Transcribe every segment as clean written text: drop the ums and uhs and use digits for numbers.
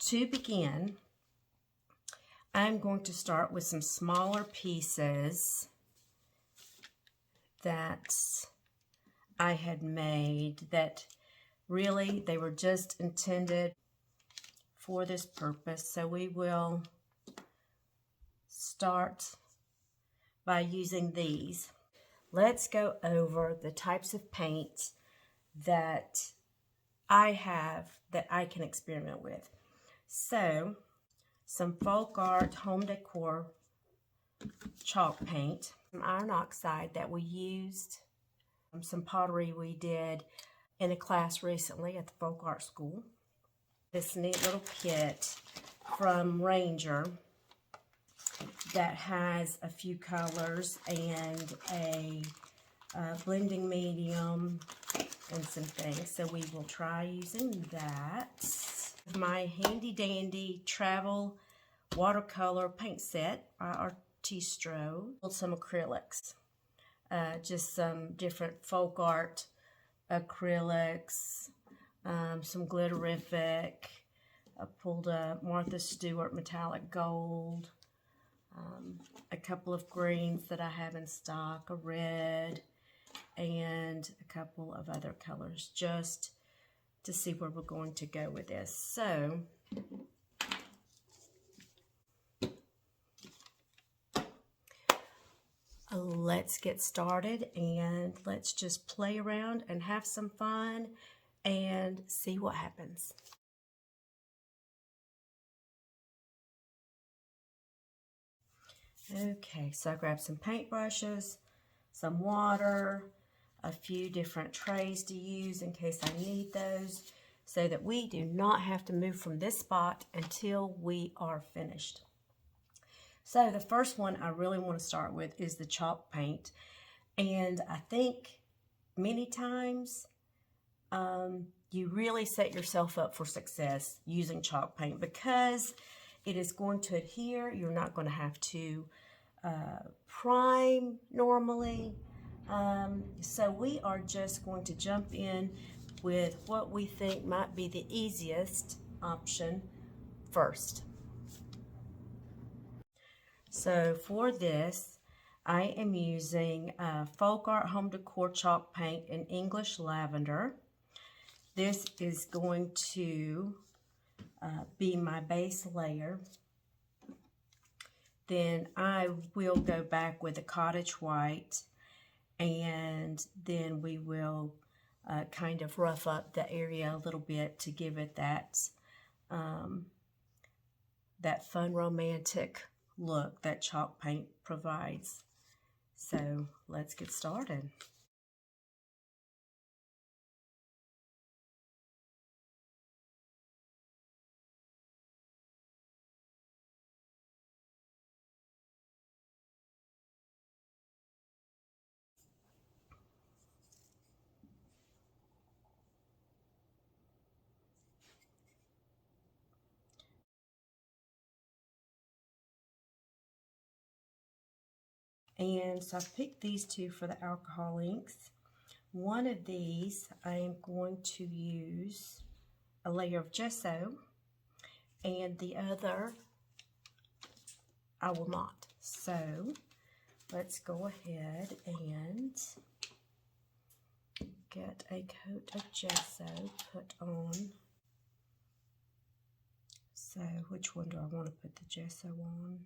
To begin, I'm going to start with some smaller pieces that I had made that really they were just intended for this purpose. So we will start by using these. Let's go over the types of paints that I have that I can experiment with. So, some FolkArt home decor chalk paint, some iron oxide that we used, some pottery we did in a class recently at the FolkArt school. This neat little kit from Ranger that has a few colors and a blending medium and some things. So we will try using that. My handy dandy travel watercolor paint set by Artistry. Some acrylics. Just some different FolkArt acrylics. Some glitterific. I pulled a Martha Stewart metallic gold. A couple of greens that I have in stock. A red. And a couple of other colors just to see where we're going to go with this. So let's get started and let's just play around and have some fun and see what happens. Okay, so I grabbed some paintbrushes, some water, a few different trays to use in case I need those, so that we do not have to move from this spot until we are finished. So the first one I really want to start with is the chalk paint. And I think many times you really set yourself up for success using chalk paint because it is going to adhere. You're not going to have to prime normally. So we are just going to jump in with what we think might be the easiest option first. So for this, I am using FolkArt Home Decor Chalk Paint in English Lavender. This is going to be my base layer. Then I will go back with the cottage white, and then we will kind of rough up the area a little bit to give it that that fun romantic look that chalk paint provides. So let's get started. And so I picked these two for the alcohol inks. One of these I am going to use a layer of gesso, and the other I will not. So let's go ahead and get a coat of gesso put on. So which one do I want to put the gesso on?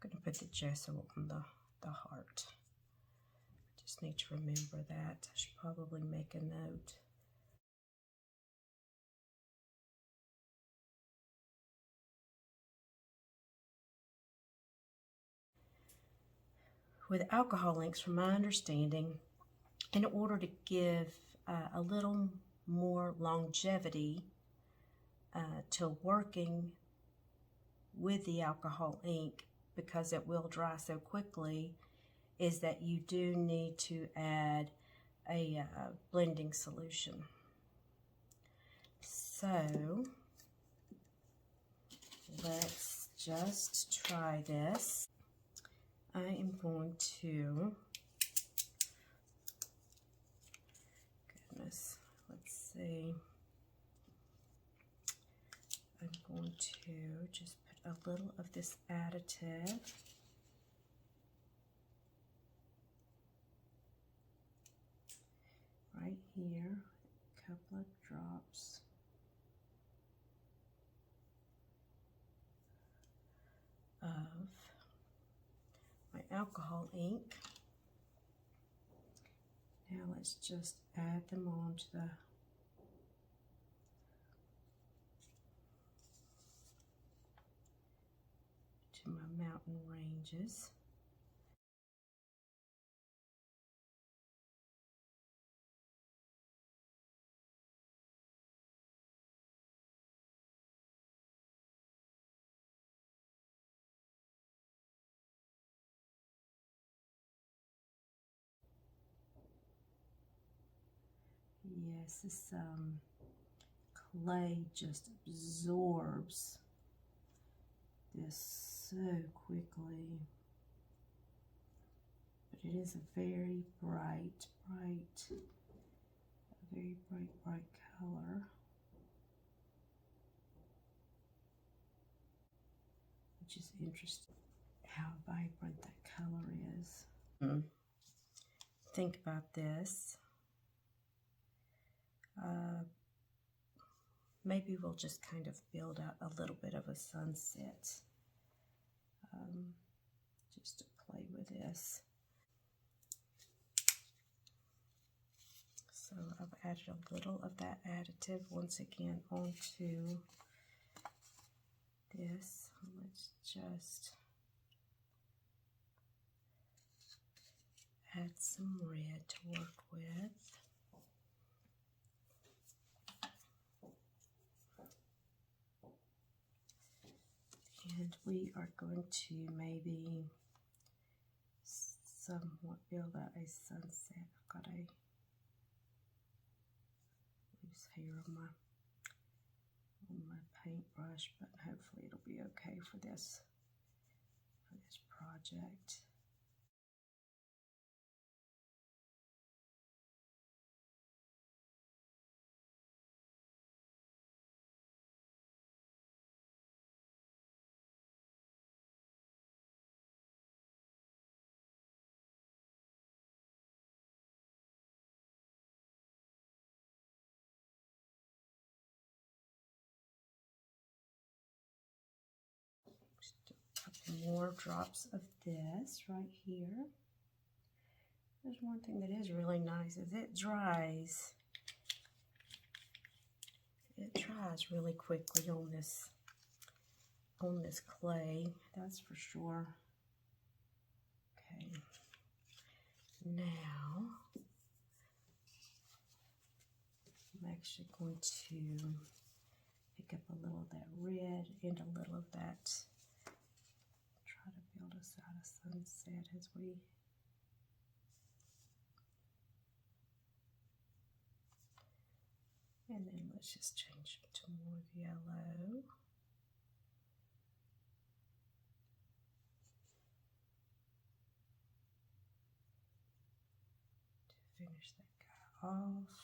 I'm going to put the gesso on the heart. I just need to remember that. I should probably make a note. With alcohol inks, from my understanding, in order to give a little more longevity to working with the alcohol ink, because it will dry so quickly, is that you do need to add a blending solution. So let's just try this. I am going to, goodness, let's see. to just put a little of this additive right here, a couple of drops of my alcohol ink. Now let's just add them on to my mountain ranges. Yes, this clay just absorbs this so quickly. But it is a very bright color. Which is interesting, how vibrant that color is. Think about this. Maybe we'll just kind of build out a little bit of a sunset, just to play with this. So I've added a little of that additive once again onto this. Let's just add some red to work with. And we are going to maybe somewhat build out a sunset. I've got a loose hair on my paintbrush, but hopefully it'll be okay for this project. Just a couple more drops of this right here. There's one thing that is really nice is it dries. It dries really quickly on this clay, that's for sure. Okay, now I'm actually going to pick up a little of that red and a little of that. Try to build us out a sunset as we and then let's just change it to more yellow. To finish that guy off.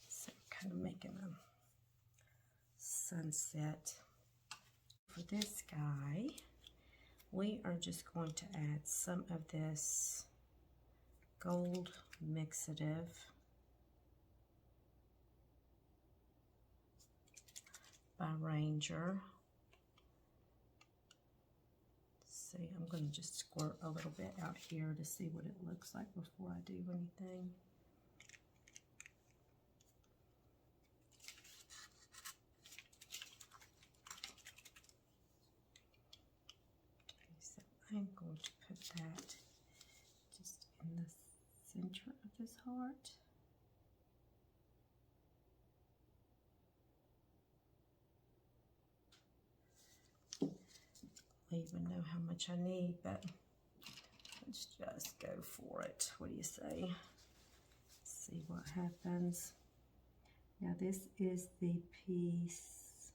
So kind of making a sunset. For this guy, we are just going to add some of this gold mixative by Ranger. See, I'm going to just squirt a little bit out here to see what it looks like before I do anything. Okay, so I'm going to put that just in the center of this heart. I even know how much I need, but let's just go for it. What do you say? see what happens. Now this is the piece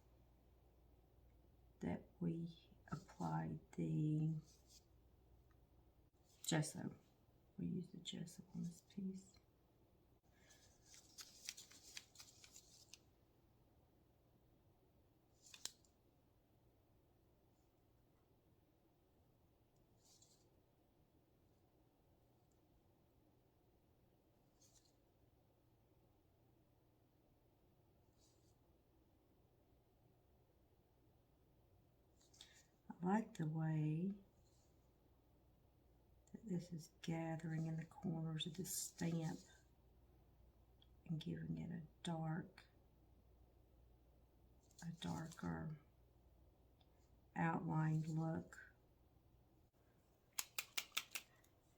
that we applied the gesso. We use the gesso on this piece. I like the way that this is gathering in the corners of the stamp and giving it a darker outlined look.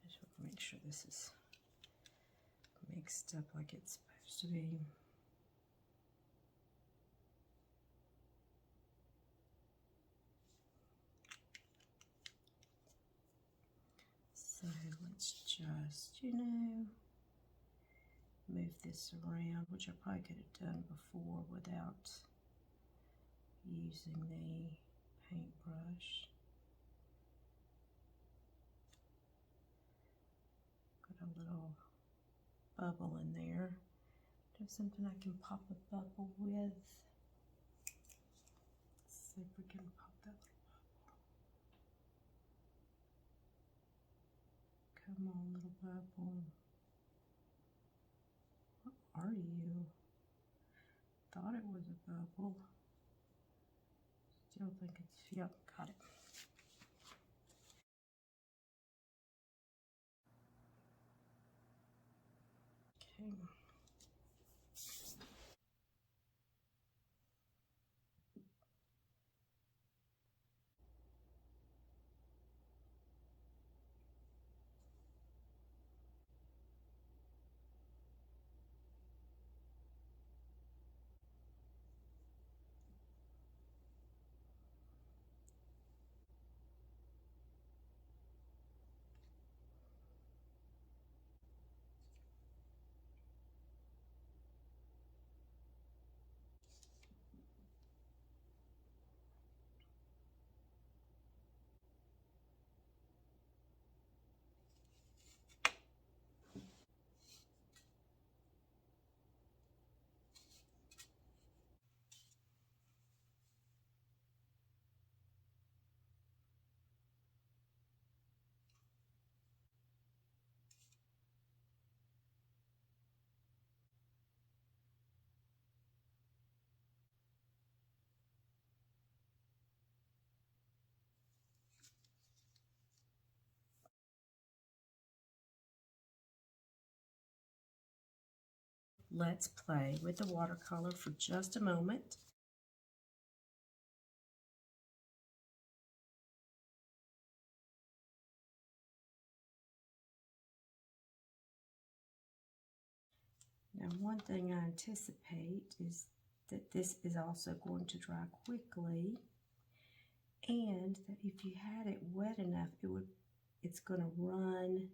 Just want to make sure this is mixed up like it's supposed to be. So let's just, move this around, which I probably could have done before without using the paintbrush. Got a little bubble in there. Do something I can pop a bubble with. Let's see if we can pop that little bubble. Come on, little bubble. What are you? Thought it was a bubble. Still think it's, yep, got it. Okay. Let's play with the watercolor for just a moment. Now, one thing I anticipate is that this is also going to dry quickly, and that if you had it wet enough, it's going to run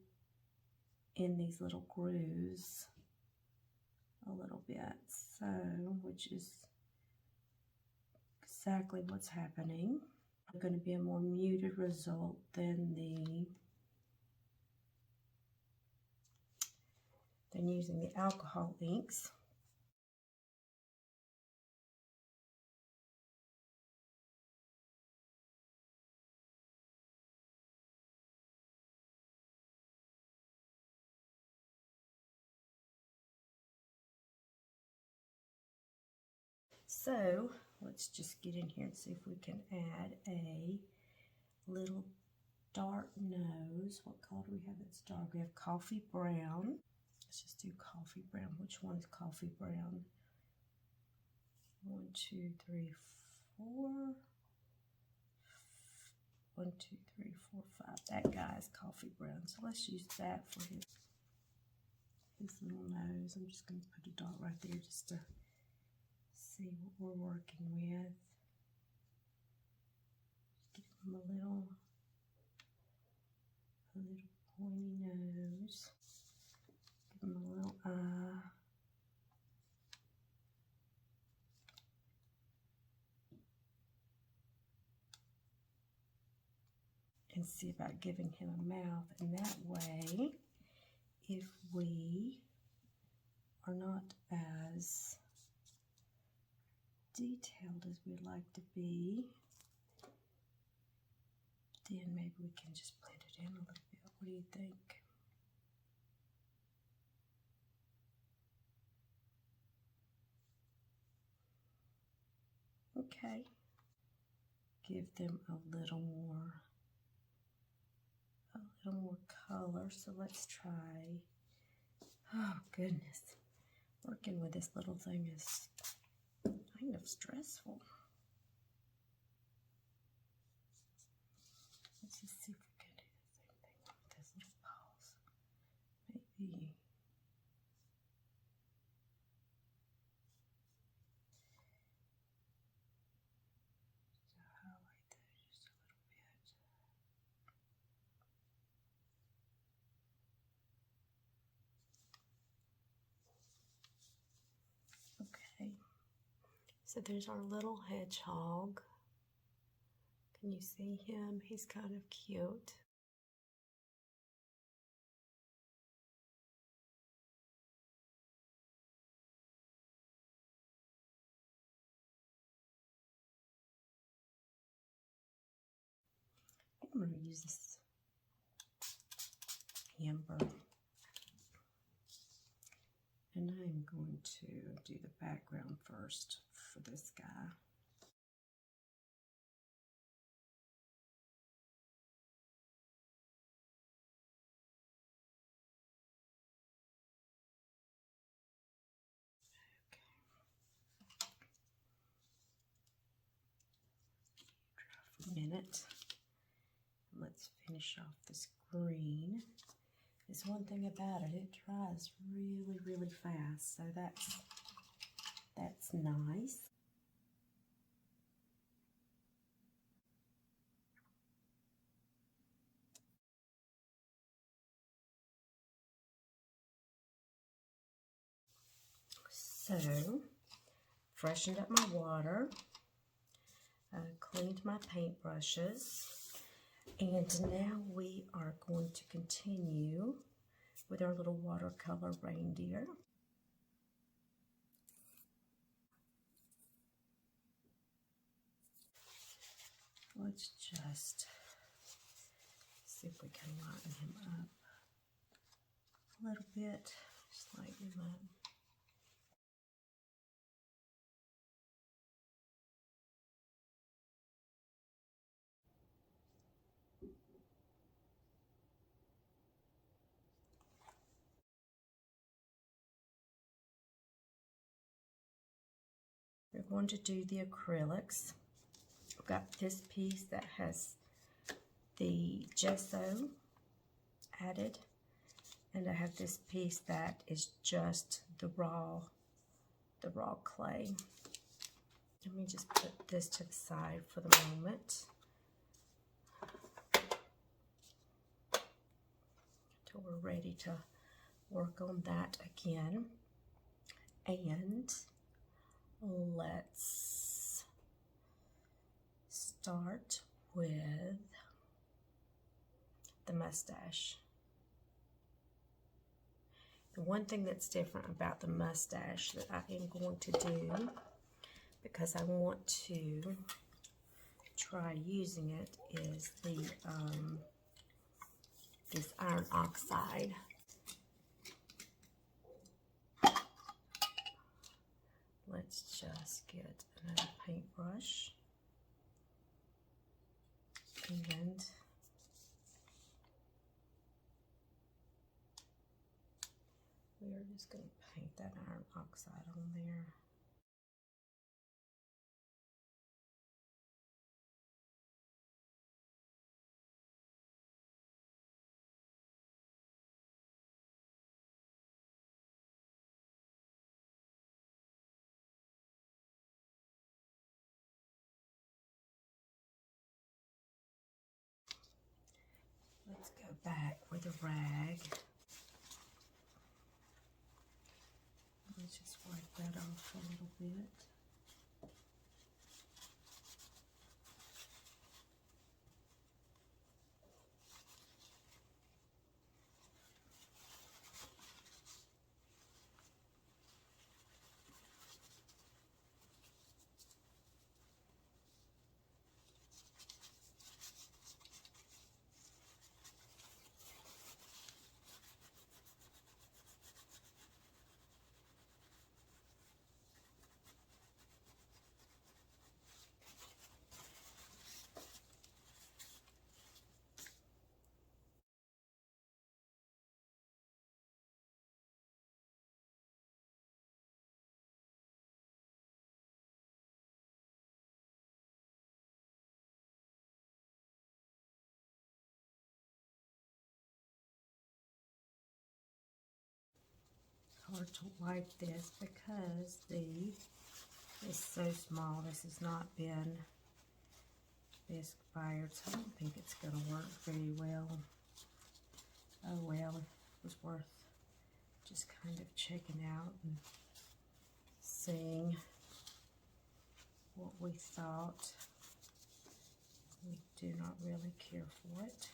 in these little grooves a little bit. So, which is exactly what's happening. It's going to be a more muted result than using the alcohol inks. So let's just get in here and see if we can add a little dark nose. What color do we have that's dark? We have coffee brown. Let's just do coffee brown. Which one is coffee brown? 1, 2, 3, 4. 1, 2, 3, 4, 5. That guy is coffee brown. So let's use that for his little nose. I'm just going to put a dot right there just to see what we're working with. Just give him a little pointy nose. Give him a little eye. and see about giving him a mouth. And that way, if we are not as detailed as we'd like to be, then maybe we can just blend it in a little bit. What do you think? Okay. Give them a little more color. So let's try. Oh goodness, working with this little thing is kind of stressful. Let's just see if we can do the same thing with this little pause. Maybe. So highlight that just a little bit. Okay. So there's our little hedgehog. Can you see him? He's kind of cute. I'm going to use this amber. And I'm going to do the background first for this guy. Minute. Let's finish off this green. There's one thing about it, it dries really, really fast, so that's nice. So, freshened up my water, cleaned my paintbrushes, and now we are going to continue with our little watercolor reindeer. Let's just see if we can lighten him up a little bit. Just lighten him up. We're going to do the acrylics. I've got this piece that has the gesso added, and I have this piece that is just the raw clay. Let me just put this to the side for the moment till we're ready to work on that again. And let's start with the mustache. The one thing that's different about the mustache that I am going to do, because I want to try using it, is the this iron oxide. Let's just get another paintbrush and we're just going to paint that iron oxide on there. Let's go back with a rag. Let's just wipe that off a little bit. hard to wipe this because the is so small. This has not been bisque fired, so I don't think it's going to work very well. Oh well, it was worth just kind of checking out and seeing what we thought. We do not really care for it.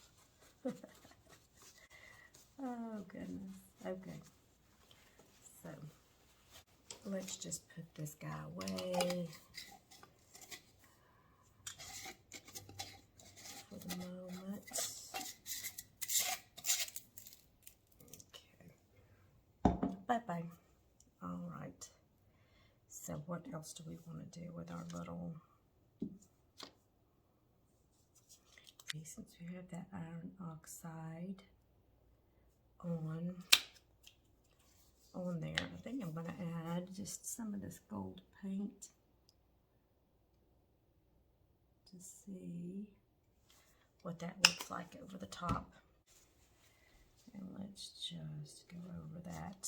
Oh goodness. Okay. So let's just put this guy away for the moment. Okay. Bye-bye. All right. So what else do we want to do with our little... Okay, since we have that iron oxide on there, I think I'm going to add just some of this gold paint to see what that looks like over the top. And let's just go over that.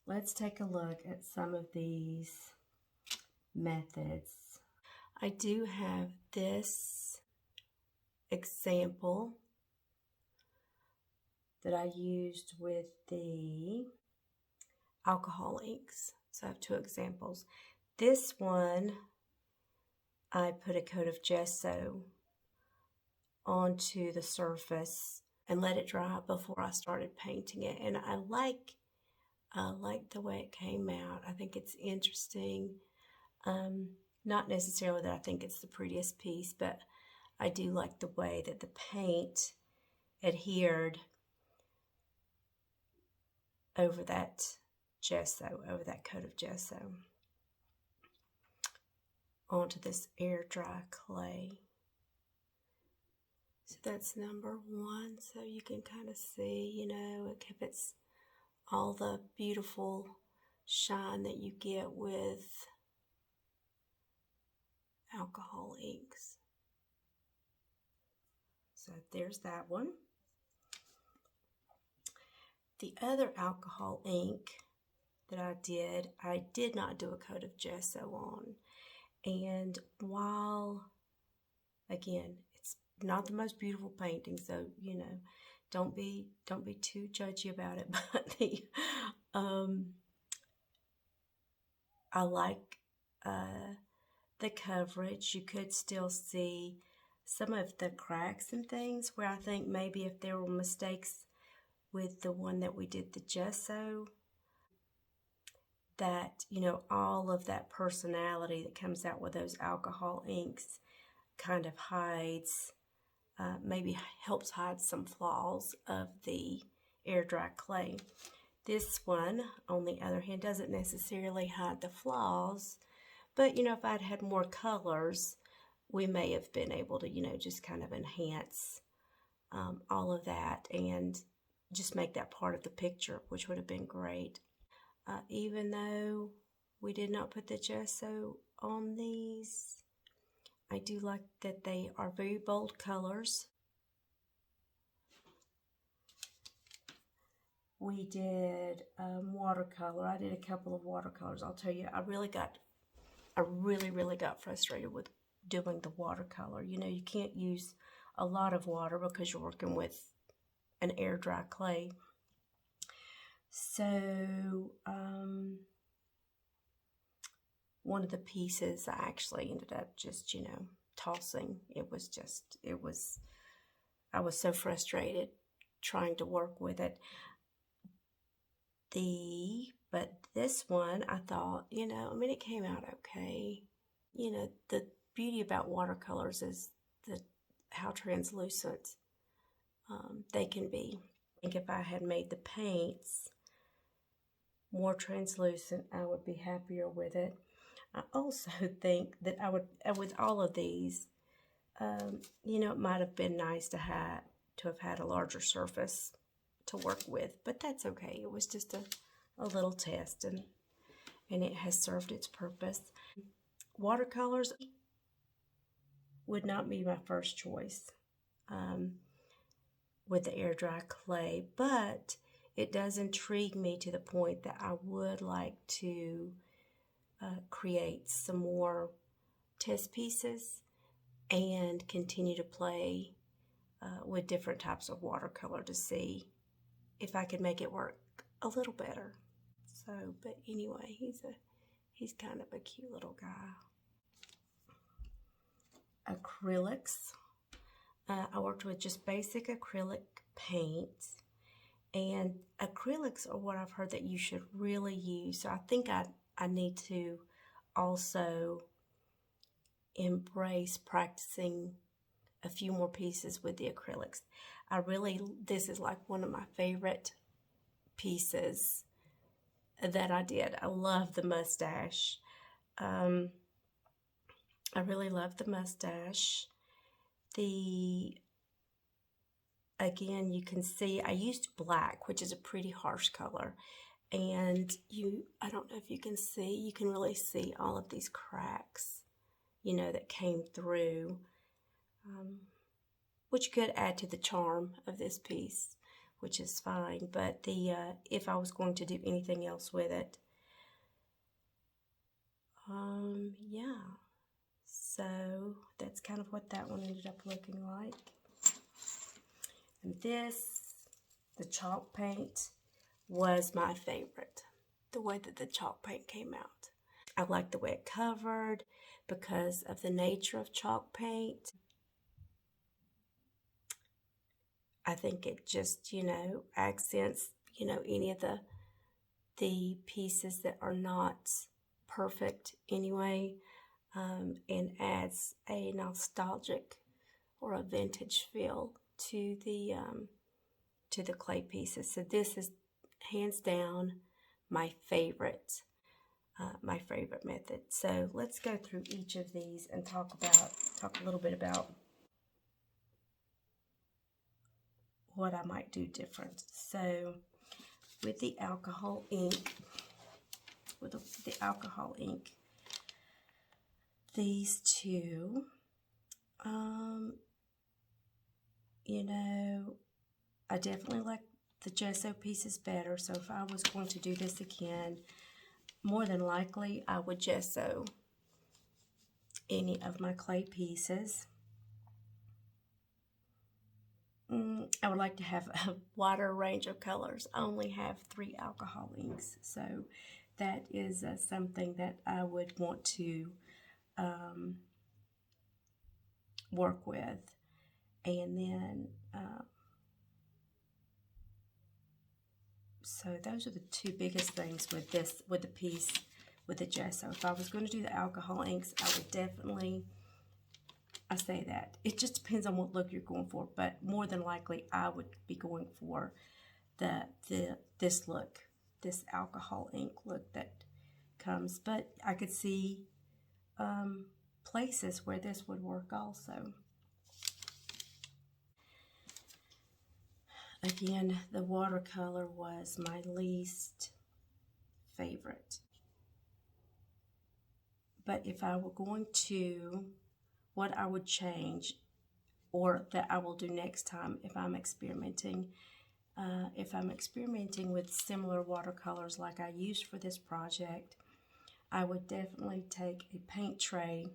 Let's take a look at some of these methods. I do have this example that I used with the alcohol inks. So I have two examples. This one, I put a coat of gesso onto the surface and let it dry before I started painting it. And I like the way it came out. I think it's interesting. Not necessarily that I think it's the prettiest piece, but I do like the way that the paint adhered over that gesso, over that coat of gesso, onto this air dry clay. So that's number one. So you can kind of see, you know, it gives all the beautiful shine that you get with alcohol inks. So there's that one. The other alcohol ink that I did not do a coat of gesso on. And while, again, it's not the most beautiful painting, so, you know, don't be too judgy about it, but I like the coverage. You could still see some of the cracks and things where I think maybe if there were mistakes with the one that we did the gesso, that, you know, all of that personality that comes out with those alcohol inks kind of hides, maybe helps hide some flaws of the air dry clay. This one, on the other hand, doesn't necessarily hide the flaws, but, you know, if I'd had more colors, we may have been able to, you know, just kind of enhance all of that and just make that part of the picture, which would have been great. Even though we did not put the gesso on these, I do like that they are very bold colors. we did watercolor. I did a couple of watercolors. I'll tell you, I really got frustrated with doing the watercolor. You know, you can't use a lot of water because you're working with an air dry clay. So one of the pieces I actually ended up just, you know, tossing. I was so frustrated trying to work with it. But this one, I thought, you know, I mean, it came out okay. You know, the beauty about watercolors is how translucent they can be. I think if I had made the paints more translucent, I would be happier with it. I also think that I would, with all of these, you know, it might have been nice to have had a larger surface to work with, but that's okay. It was just a little test, and it has served its purpose. Watercolors would not be my first choice with the air dry clay, but it does intrigue me to the point that I would like to create some more test pieces and continue to play with different types of watercolor to see if I could make it work a little better. So, but anyway, he's kind of a cute little guy. Acrylics. I worked with just basic acrylic paints, and acrylics are what I've heard that you should really use. So I think I need to also embrace practicing a few more pieces with the acrylics. This is like one of my favorite pieces that I did. I love the mustache. I really love the mustache. Again, you can see I used black, which is a pretty harsh color. And I don't know if you can really see all of these cracks, you know, that came through, which could add to the charm of this piece, which is fine. But if I was going to do anything else with it, yeah. So that's kind of what that one ended up looking like. And the chalk paint was my favorite, the way that the chalk paint came out. I like the way it covered because of the nature of chalk paint. I think it just, you know, accents, you know, any of the pieces that are not perfect anyway, and adds a nostalgic or a vintage feel to the clay pieces. So this is hands down my favorite method. So let's go through each of these and talk a little bit about what I might do different. So with the alcohol ink, these two, you know, I definitely like the gesso pieces better. So if I was going to do this again, more than likely I would gesso any of my clay pieces. I would like to have a wider range of colors. I only have 3 alcohol inks, so that is something that I would want to work with. And then, so those are the 2 biggest things with the piece with the gesso. If I was going to do the alcohol inks, I would definitely, I say that. It just depends on what look you're going for, but more than likely I would be going for this look, this alcohol ink look that comes. But I could see places where this would work also. Again, the watercolor was my least favorite. But if I were going to, what I would change, or that I will do next time if I'm experimenting, if I'm experimenting with similar watercolors like I used for this project, I would definitely take a paint tray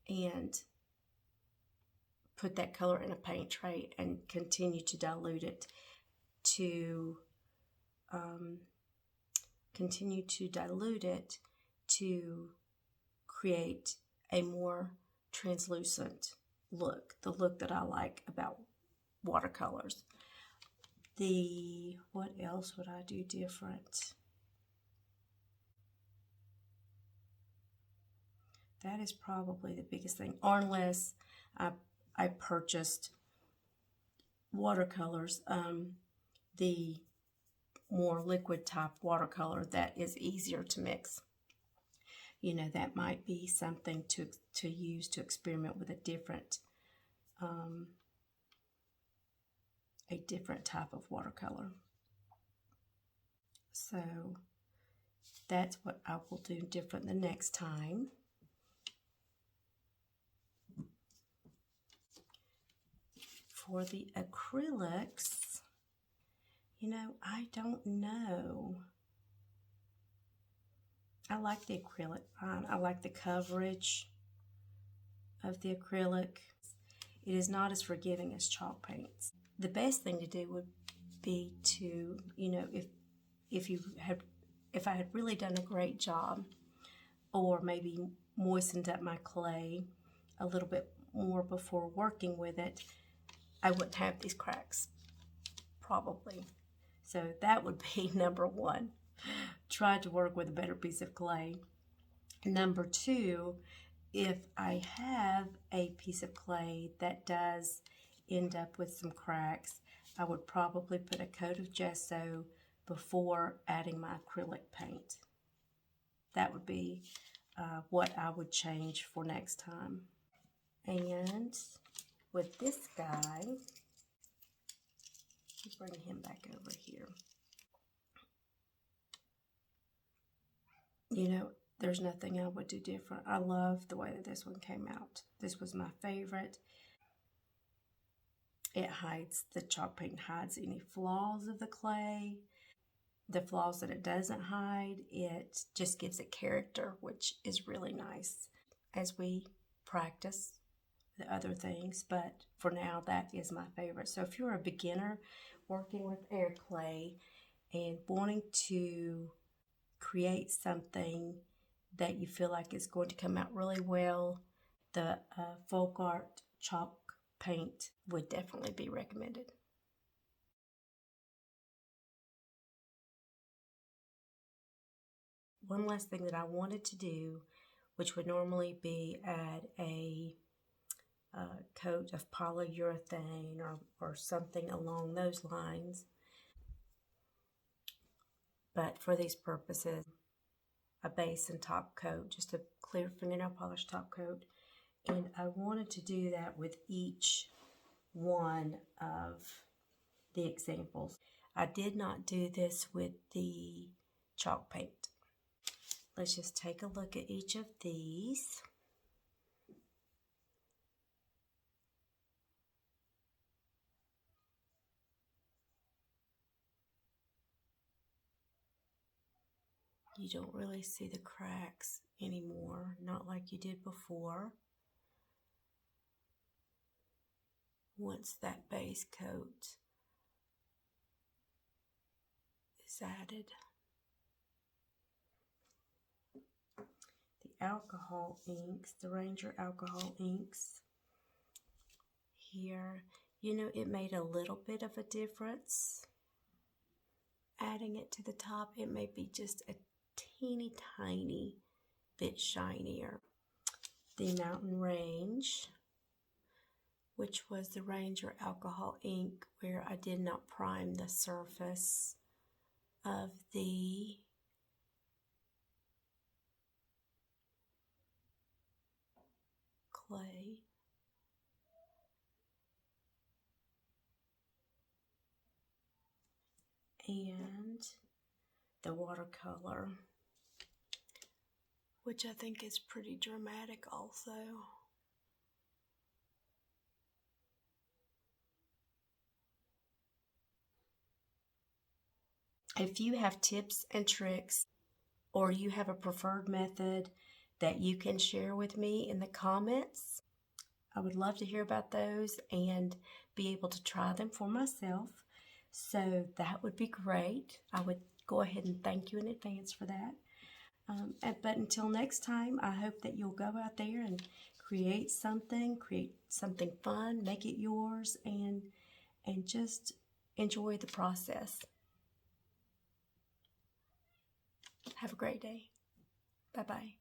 and put that color in a paint tray and continue to dilute it to create a more translucent look, the look that I like about watercolors. What else would I do different? That is probably the biggest thing, or unless I purchased watercolors, the more liquid type watercolor that is easier to mix. You know, that might be something to use to experiment with a different type of watercolor. So that's what I will do different the next time. For the acrylics, you know, I don't know. I like the acrylic fine. I like the coverage of the acrylic. It is not as forgiving as chalk paints. The best thing to do would be to, you know, if I had really done a great job, or maybe moistened up my clay a little bit more before working with it, I wouldn't have these cracks, probably. So that would be number one. Try to work with a better piece of clay. Number two, if I have a piece of clay that does end up with some cracks, I would probably put a coat of gesso before adding my acrylic paint. That would be what I would change for next time. And with this guy, let's bring him back over here. You know, there's nothing I would do different. I love the way that this one came out. This was my favorite. It hides, the chalk paint hides any flaws of the clay. The flaws that it doesn't hide, it just gives it character, which is really nice as we practice the other things. But for now, that is my favorite. So if you're a beginner working with air clay and wanting to create something that you feel like is going to come out really well, the FolkArt chalk paint would definitely be recommended. One last thing that I wanted to do, which would normally be add a coat of polyurethane or something along those lines, but for these purposes, a base and top coat, just a clear fingernail polish top coat. And I wanted to do that with each one of the examples. I did not do this with the chalk paint. Let's just take a look at each of these. You don't really see the cracks anymore, not like you did before. Once that base coat is added. The alcohol inks, the Ranger alcohol inks, here, you know, it made a little bit of a difference. Adding it to the top, it may be just a teeny tiny bit shinier. The Mountain Range, which was the Ranger alcohol ink, where I did not prime the surface of the clay. And the Watercolor, which I think is pretty dramatic also. If you have tips and tricks, or you have a preferred method that you can share with me in the comments, I would love to hear about those and be able to try them for myself. So that would be great. I would go ahead and thank you in advance for that. But until next time, I hope that you'll go out there and create something fun, make it yours, and just enjoy the process. Have a great day. Bye-bye.